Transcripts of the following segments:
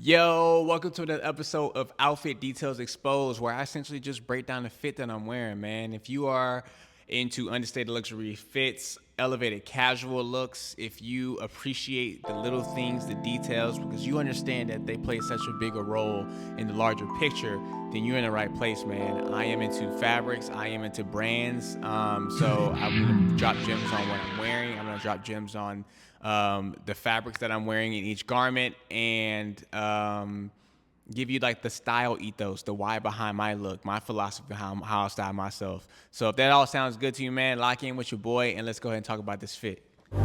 Yo, welcome to another episode of Outfit Details Exposed, where I essentially just break down the fit that I'm wearing, man. If you are into understated luxury fits, elevated casual looks, if you appreciate the little things, the details, because you understand that they play such a bigger role in the larger picture, then you're in the right place, man. I am into fabrics, I am into brands, so I'm gonna drop gems on what I'm wearing. I'm gonna drop gems on the fabrics that I'm wearing in each garment, and give you like the style ethos, the why behind my look, my philosophy behind how I style myself. So if that all sounds good to you, man, lock in with your boy and let's go ahead and talk about this fit. All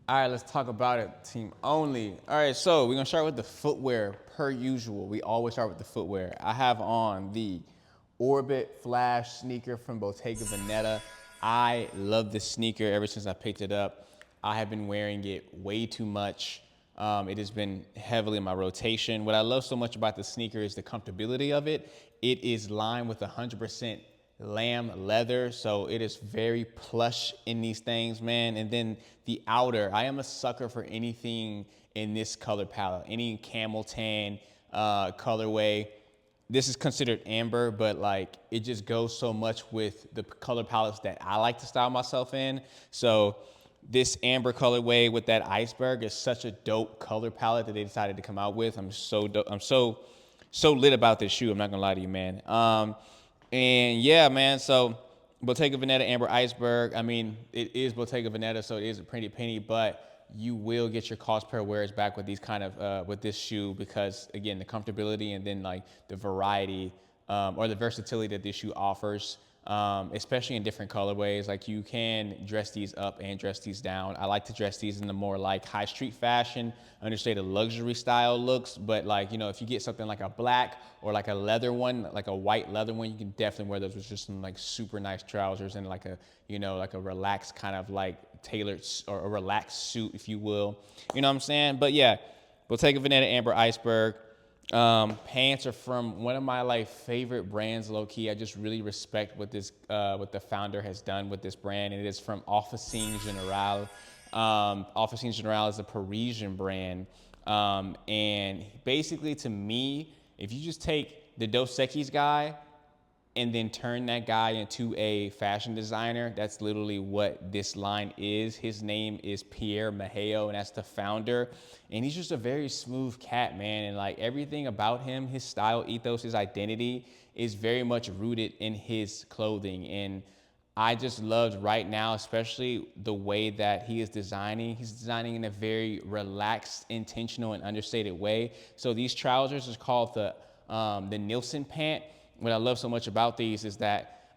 right, let's talk about it, team only. All right, so we're gonna start with the footwear per usual. We always start with the footwear. I have on the Orbit Flash sneaker from Bottega Veneta. I love this sneaker ever since I picked it up. I have been wearing it way too much. It has been heavily in my rotation. What I love so much about the sneaker is the comfortability of it. It is lined with 100% lamb leather, so it is very plush in these things, man. And then the outer, I am a sucker for anything in this color palette, any camel tan colorway. This is considered amber, but like it just goes so much with the color palettes that I like to style myself in. So this amber colorway with that iceberg is such a dope color palette that they decided to come out with. I'm so lit about this shoe. I'm not gonna lie to you, man. And yeah, man, so Bottega Veneta Amber Iceberg. I mean, it is Bottega Veneta, so it is a pretty penny, but you will get your cost per wears back with these kind of with this shoe, because again, the comfortability and then like the variety or the versatility that this shoe offers. Especially in different colorways. Like you can dress these up and dress these down. I like to dress these in the more like high street fashion, understated luxury style looks. But like, you know, if you get something like a black or like a leather one, like a white leather one, you can definitely wear those with just some like super nice trousers and like a, you know, like a relaxed kind of like tailored or a relaxed suit, if you will. You know what I'm saying? But yeah, Bottega Veneta Amber Iceberg. Pants are from one of my like favorite brands, low key. I just really respect what this what the founder has done with this brand, and it is from Officine Generale. Officine Generale is a Parisian brand, and basically to me, if you just take the Dos Equis guy and then turn that guy into a fashion designer, that's literally what this line is. His name is Pierre Maheo, and that's the founder. And he's just a very smooth cat, man. And like everything about him, his style ethos, his identity is very much rooted in his clothing. And I just loved right now, especially the way that he is designing. He's designing in a very relaxed, intentional, and understated way. So these trousers is called the Nielsen pant. What I love so much about these is that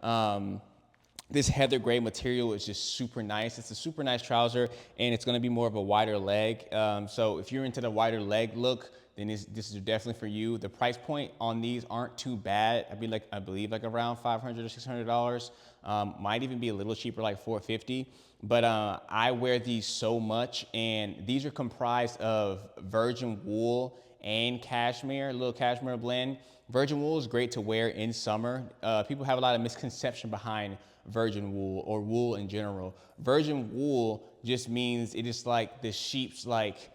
this heather gray material is just super nice. It's a super nice trouser, and it's gonna be more of a wider leg. So if you're into the wider leg look, then this is definitely for you. The price point on these aren't too bad. I believe like around $500 or $600. Might even be a little cheaper, like $450. But I wear these so much, and these are comprised of virgin wool and cashmere, a little cashmere blend. Virgin wool is great to wear in summer. People have a lot of misconception behind virgin wool or wool in general. Virgin wool just means it is like the sheep's like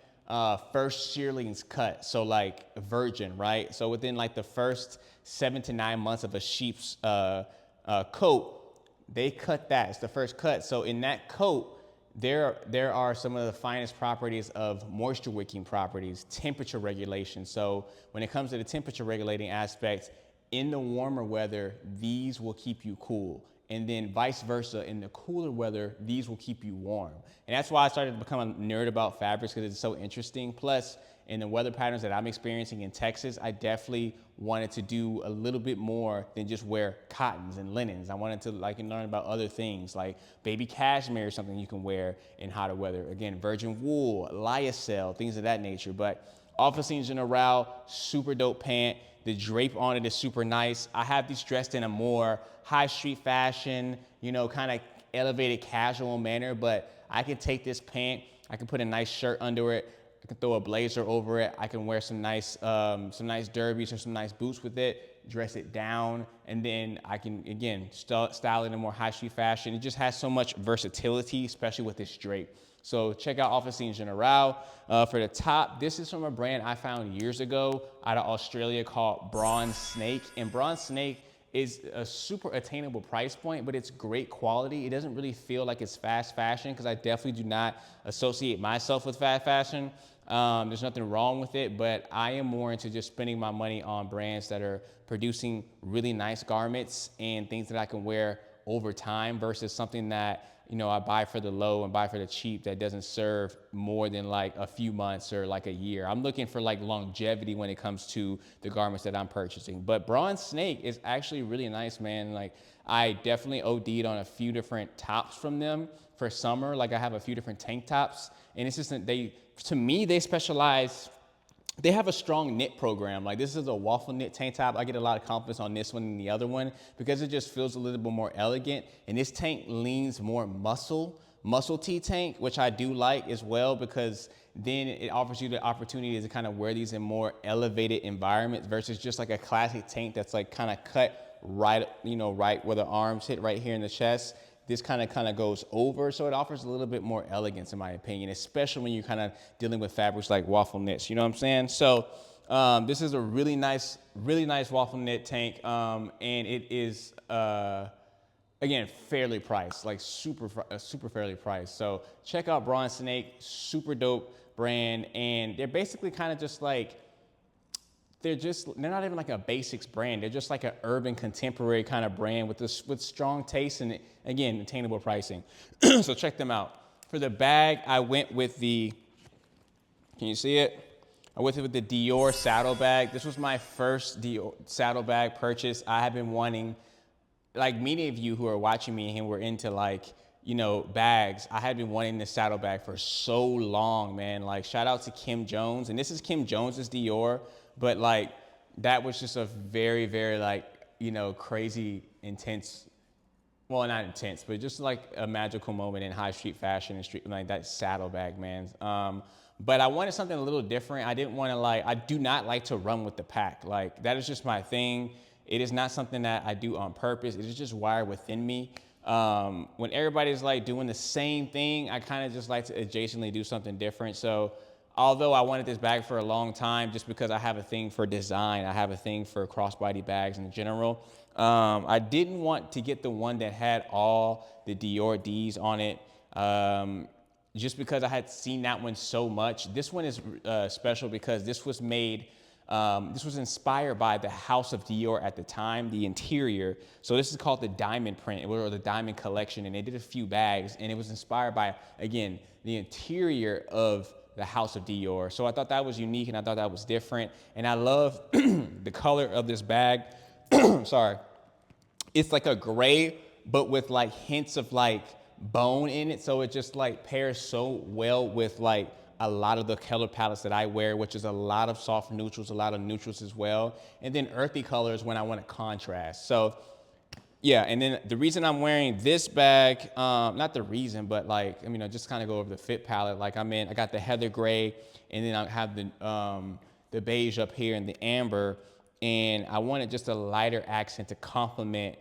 first shearling's cut. So like virgin, right? So within like the first 7 to 9 months of a sheep's coat, they cut that. It's the first cut. So in that coat, there are some of the finest properties of moisture wicking properties, temperature regulation. So when it comes to the temperature regulating aspect, in the warmer weather, these will keep you cool. And then vice versa, in the cooler weather, these will keep you warm. And that's why I started to become a nerd about fabrics, because it's so interesting. Plus, in the weather patterns that I'm experiencing in Texas, I definitely wanted to do a little bit more than just wear cottons and linens. I wanted to like learn about other things like baby cashmere is something you can wear in hotter weather. Again, virgin wool, lyocell, things of that nature. But Officine Generale, super dope pant. The drape on it is super nice. I have these dressed in a more high street fashion, you know, kind of elevated casual manner, but I can take this pant, I can put a nice shirt under it, I can throw a blazer over it, I can wear some nice derbies or some nice boots with it, dress it down, and then I can, again, style it in a more high street fashion. It just has so much versatility, especially with this drape. So check out Officine General. For the top, this is from a brand I found years ago out of Australia called Bronze Snake. And Bronze Snake is a super attainable price point, but it's great quality. It doesn't really feel like it's fast fashion because I definitely do not associate myself with fast fashion. There's nothing wrong with it, but I am more into just spending my money on brands that are producing really nice garments and things that I can wear over time versus something that, you know, I buy for the low and buy for the cheap that doesn't serve more than like a few months or like a year. I'm looking for like longevity when it comes to the garments that I'm purchasing. But Bronze Snake is actually really nice, man. Like I definitely OD'd on a few different tops from them for summer. Like I have a few different tank tops, and it's just that to me, they specialize. They have a strong knit program. Like this is a waffle knit tank top. I get a lot of confidence on this one than the other one because it just feels a little bit more elegant. And this tank leans more muscle tee tank, which I do like as well because then it offers you the opportunity to kind of wear these in more elevated environments versus just like a classic tank that's like kind of cut right, you know, right where the arms hit right here in the chest. This kind of goes over, so it offers a little bit more elegance in my opinion, especially when you're kind of dealing with fabrics like waffle knits, you know what I'm saying? So this is a really nice waffle knit tank, and it is, again, fairly priced, like super fairly priced. So check out Bronze Snake, super dope brand, and they're basically kind of just like, they're not even like a basics brand. They're just like an urban contemporary kind of brand with strong taste and, again, attainable pricing. So check them out. For the bag, I went with can you see it? I went with the Dior saddle bag. This was my first Dior saddle bag purchase. I have been wanting, like many of you who are watching me and were into like, you know, bags, I had been wanting this saddle bag for so long, man. Like shout out to Kim Jones. And this is Kim Jones's Dior. But like, that was just a very, very like, you know, crazy, intense, well, not intense, but just like a magical moment in high street fashion and street, like that saddlebag, man. But I wanted something a little different. I didn't want to I do not like to run with the pack. Like that is just my thing. It is not something that I do on purpose. It is just wired within me. When everybody's like doing the same thing, I kind of just like to adjacently do something different. So although I wanted this bag for a long time, just because I have a thing for design, I have a thing for crossbody bags in general. I didn't want to get the one that had all the Dior Ds on it, just because I had seen that one so much. This one is special because this was made, this was inspired by the House of Dior at the time, the interior. So this is called the Diamond Print, or the Diamond Collection, and they did a few bags, and it was inspired by, again, the interior of the House of Dior. So I thought that was unique and I thought that was different. And I love the color of this bag. Sorry. It's like a gray, but with like hints of like bone in it. So it just like pairs so well with like a lot of the color palettes that I wear, which is a lot of soft neutrals, a lot of neutrals as well. And then earthy colors when I want to contrast. So yeah, and then the reason I'm wearing this bag, not the reason, but like, I mean, I just kind of go over the fit palette. Like I got the heather gray, and then I have the beige up here and the amber, and I wanted just a lighter accent to complement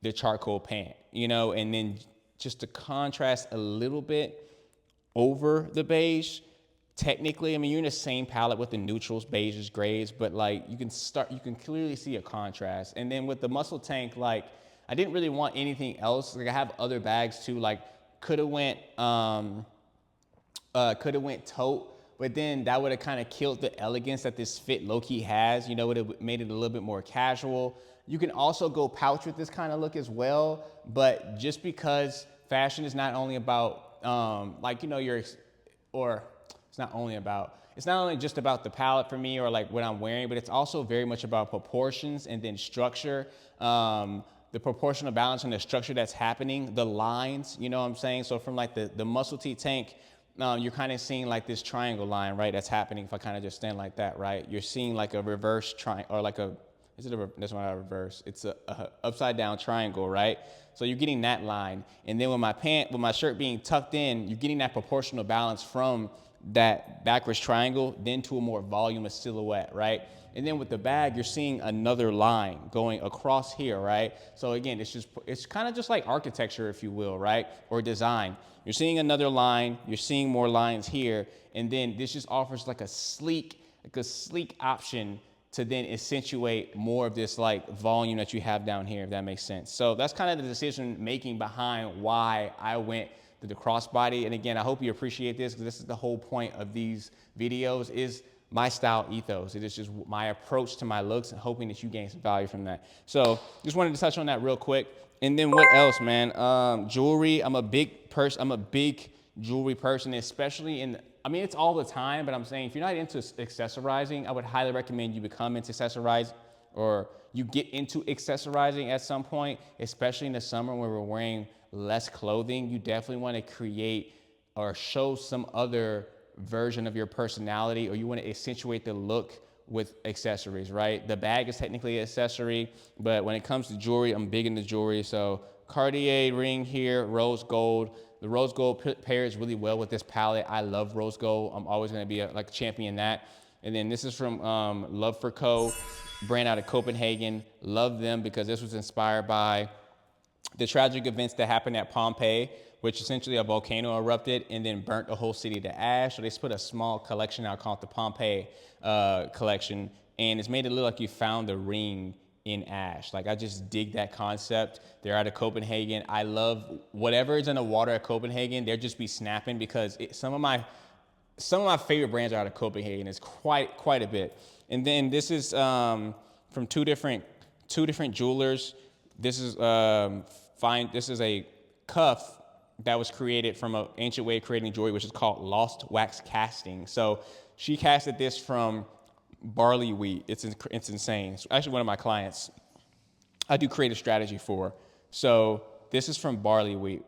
the charcoal pant, you know, and then just to contrast a little bit over the beige. Technically, I mean, you're in the same palette with the neutrals, beiges, grays, but like you can clearly see a contrast. And then with the muscle tank, like, I didn't really want anything else. Like I have other bags too, like could have went tote, but then that would have kind of killed the elegance that this fit low-key has. You know, it would have made it a little bit more casual. You can also go pouch with this kind of look as well, but just because fashion is not only about like, you know, it's not only just about the palette for me or like what I'm wearing, but it's also very much about proportions and then structure. The proportional balance and the structure that's happening, the lines, you know what I'm saying? So from like the muscle tee tank, you're kind of seeing like this triangle line, right? That's happening if I kind of just stand like that, right? You're seeing like a reverse triangle, or like that's not a reverse. It's a upside down triangle, right? So you're getting that line. And then with my shirt being tucked in, you're getting that proportional balance from that backwards triangle, then to a more voluminous silhouette, right? And then with the bag, you're seeing another line going across here, right? So again, it's kind of just like architecture, if you will, right? Or design. You're seeing another line, you're seeing more lines here, and then this just offers like a sleek option to then accentuate more of this like volume that you have down here, if that makes sense. So that's kind of the decision making behind why I went to the crossbody. And again, I hope you appreciate this, because this is the whole point of these videos, is my style ethos. It is just my approach to my looks, and hoping that you gain some value from that. So just wanted to touch on that real quick. And then what else, man? Jewelry. I'm a big jewelry person, especially I mean, it's all the time, but I'm saying if you're not into accessorizing, I would highly recommend you become into accessorize, or you get into accessorizing at some point, especially in the summer when we're wearing less clothing. You definitely want to create or show some other version of your personality, or you want to accentuate the look with accessories, right? The bag is technically an accessory, but when it comes to jewelry, I'm big into jewelry. So Cartier ring here, rose gold. The rose gold pairs really well with this palette. I love rose gold. I'm always going to be like a champion that. And then this is from Love for Co, brand out of Copenhagen. Love them because this was inspired by the tragic events that happened at Pompeii, which essentially a volcano erupted and then burnt the whole city to ash. So they put a small collection out called the Pompeii collection, and it's made it look like you found the ring in ash. Like, I just dig that concept. They're out of Copenhagen. I love whatever is in the water at Copenhagen. They'll just be snapping, because some of my favorite brands are out of Copenhagen. It's quite a bit. And then this is from two different jewelers. This is This is a cuff that was created from an ancient way of creating jewelry, which is called lost wax casting. So she casted this from barley wheat. It's insane. It's actually one of my clients I do creative strategy for. So this is from barley wheat,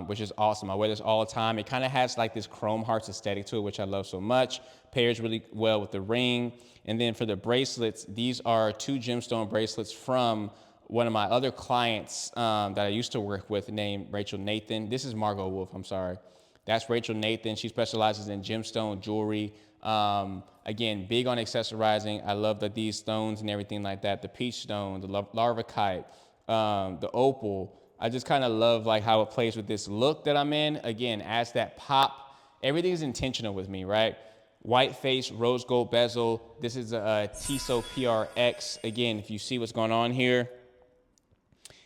which is awesome. I wear this all the time. It kind of has like this chrome hearts aesthetic to it, which I love so much. Pairs really well with the ring. And then for the bracelets, these are 2 gemstone bracelets from one of my other clients that I used to work with, named Rachel Nathan. This is Margot Wolf, I'm sorry. That's Rachel Nathan. She specializes in gemstone jewelry. Again, big on accessorizing. I love that these stones and everything like that, the peach stone, the larvikite, the opal. I just kind of love like how it plays with this look that I'm in. Again, adds that pop. Everything's intentional with me, right? White face, rose gold bezel. This is a Tissot PRX. Again, if you see what's going on here,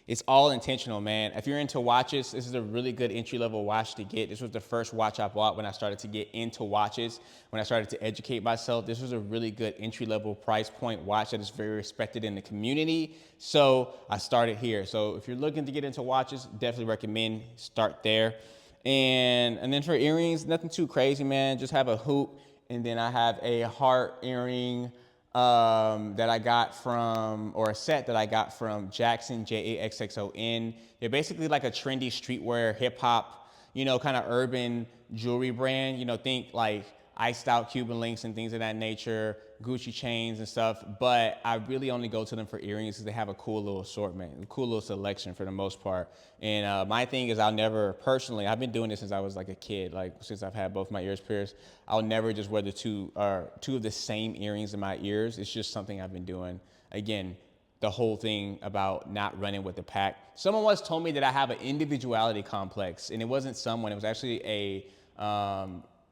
it's all intentional, man. If you're into watches, this is a really good entry-level watch to get. This was the first watch I bought when I started to get into watches, when I started to educate myself. This was a really good entry-level price point watch that is very respected in the community. So I started here. So if you're looking to get into watches, definitely recommend start there. And then for earrings, nothing too crazy, man. Just have a hoop, and then I have a heart earring that I got from, or a set that I got from Jackson, JAXXON. They're basically like a trendy streetwear, hip hop, kind of urban jewelry brand. Think like iced out Cuban links and things of that nature, Gucci chains and stuff. But I really only go to them for earrings because they have a cool little assortment, a cool little selection for the most part. And my thing is, I've been doing this since I was like a kid, like since I've had both my ears pierced. I'll never just wear two of the same earrings in my ears. It's just something I've been doing. Again, the whole thing about not running with the pack. Someone once told me that I have an individuality complex, and it wasn't someone, it was actually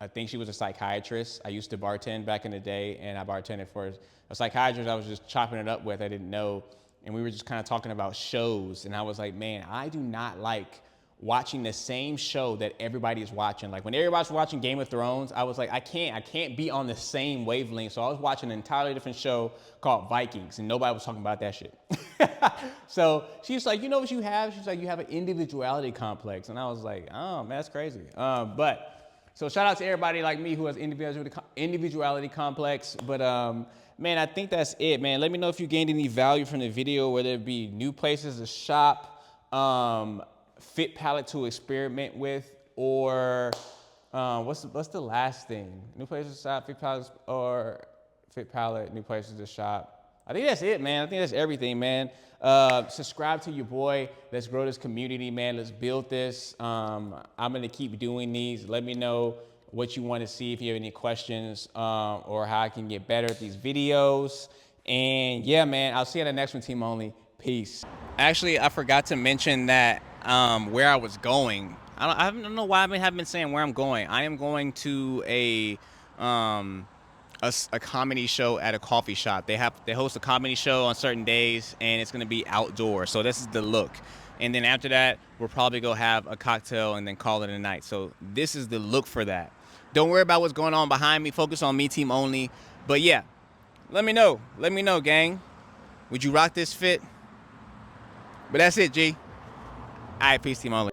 I think she was a psychiatrist. I used to bartend back in the day, and I bartended for a psychiatrist I was just chopping it up with. I didn't know. And we were just kind of talking about shows. And I was like, man, I do not like watching the same show that everybody is watching. Like when everybody's watching Game of Thrones, I was like, I can't be on the same wavelength. So I was watching an entirely different show called Vikings, and nobody was talking about that shit. So she's like, you know what you have? She's like, you have an individuality complex. And I was like, oh, man, that's crazy. So shout out to everybody like me who has individuality complex. But man, I think that's it, man. Let me know if you gained any value from the video, whether it be new places to shop, fit palette to experiment with, or what's the last thing? New places to shop, fit palettes, or fit palette, new places to shop. I think that's it, man. I think that's everything, man. Subscribe to your boy. Let's grow this community, man. Let's build this. I'm going to keep doing these. Let me know what you want to see, if you have any questions, or how I can get better at these videos. And yeah, man, I'll see you at the next one, Team Only. Peace. Actually, I forgot to mention that where I was going. I don't know why I haven't been saying where I'm going. I am going to a comedy show at a coffee shop. They host a comedy show on certain days, and it's gonna be outdoors. So this is the look. And then after that, we'll probably go have a cocktail and then call it a night. So this is the look for that. Don't worry about what's going on behind me. Focus on me, Team Only. But yeah, let me know. Let me know, gang. Would you rock this fit? But that's it, G. All right, peace, Team Only.